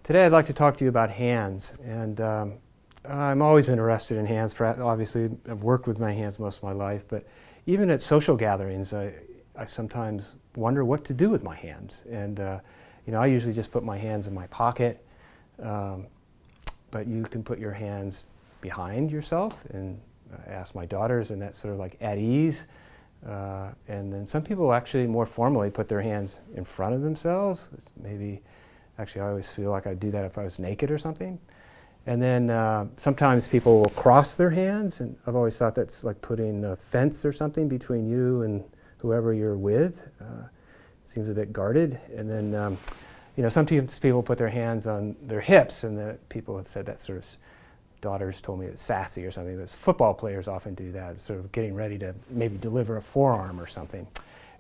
Today I'd like to talk to you about hands, and I'm always interested in hands. Obviously, I've worked with my hands most of my life, but even at social gatherings, I sometimes wonder what to do with my hands. And you know, I usually just put my hands in my pocket, but you can put your hands behind yourself, and ask my daughters, and that's sort of like at ease. And then some people actually more formally put their hands in front of themselves. Maybe, actually I always feel like I'd do that if I was naked or something. And then sometimes people will cross their hands, and I've always thought that's like putting a fence or something between you and whoever you're with. It seems a bit guarded. And then you know, sometimes people put their hands on their hips, and people have said that sort of, daughters told me it's sassy or something. But football players often do that, sort of getting ready to maybe deliver a forearm or something.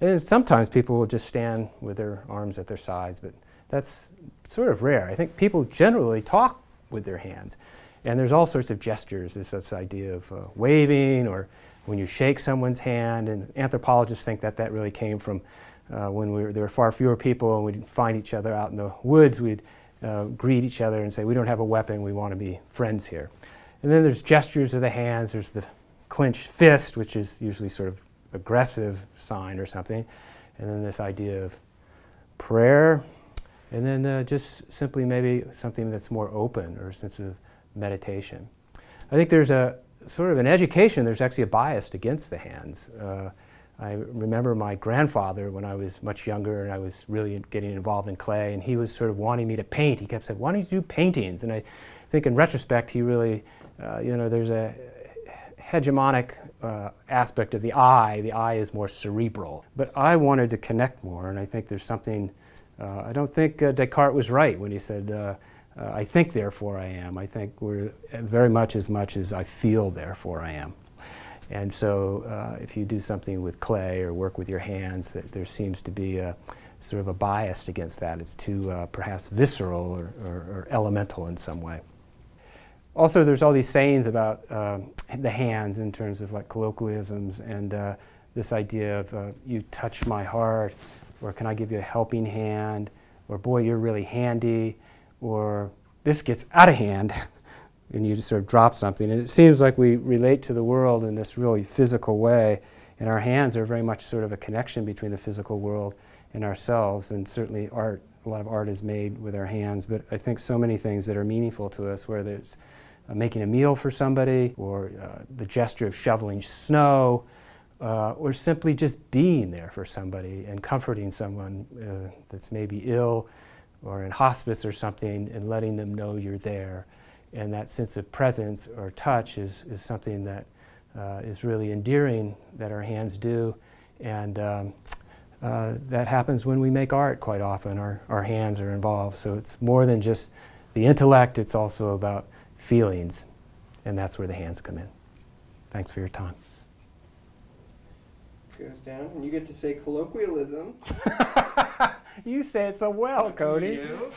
And then sometimes people will just stand with their arms at their sides, but that's sort of rare. I think people generally talk with their hands, and there's all sorts of gestures. There's this idea of waving, or when you shake someone's hand, and anthropologists think that that really came from when there were far fewer people and we'd find each other out in the woods. We'd greet each other and say, we don't have a weapon, we want to be friends here. And then there's gestures of the hands. There's the clenched fist, which is usually sort of aggressive sign or something. And then this idea of prayer. And then just simply maybe something that's more open, or a sense of meditation. I think there's a sort of an education, there's actually a bias against the hands. I remember my grandfather when I was much younger and I was really getting involved in clay, and he was sort of wanting me to paint. He kept saying, why don't you do paintings? And I think in retrospect he really, you know, there's a hegemonic aspect of the eye. The eye is more cerebral. But I wanted to connect more, and I think there's something, I don't think Descartes was right when he said, I think therefore I am. I think we're very much as I feel therefore I am. And so if you do something with clay or work with your hands, there seems to be a sort of a bias against that. It's too perhaps visceral or elemental in some way. Also, there's all these sayings about the hands in terms of like colloquialisms, and this idea of you touch my heart, or can I give you a helping hand, or boy, you're really handy, or this gets out of hand. And you just sort of drop something. And it seems like we relate to the world in this really physical way, and our hands are very much sort of a connection between the physical world and ourselves. And certainly art, a lot of art is made with our hands, but I think so many things that are meaningful to us, whether it's making a meal for somebody, or the gesture of shoveling snow, or simply just being there for somebody and comforting someone that's maybe ill or in hospice or something, and letting them know you're there. And that sense of presence or touch is something that is really endearing that our hands do. And that happens when we make art quite often. Our hands are involved. So it's more than just the intellect, it's also about feelings. And that's where the hands come in. Thanks for your time. Goes down, and you get to say colloquialism. You say it so well, Cody. You?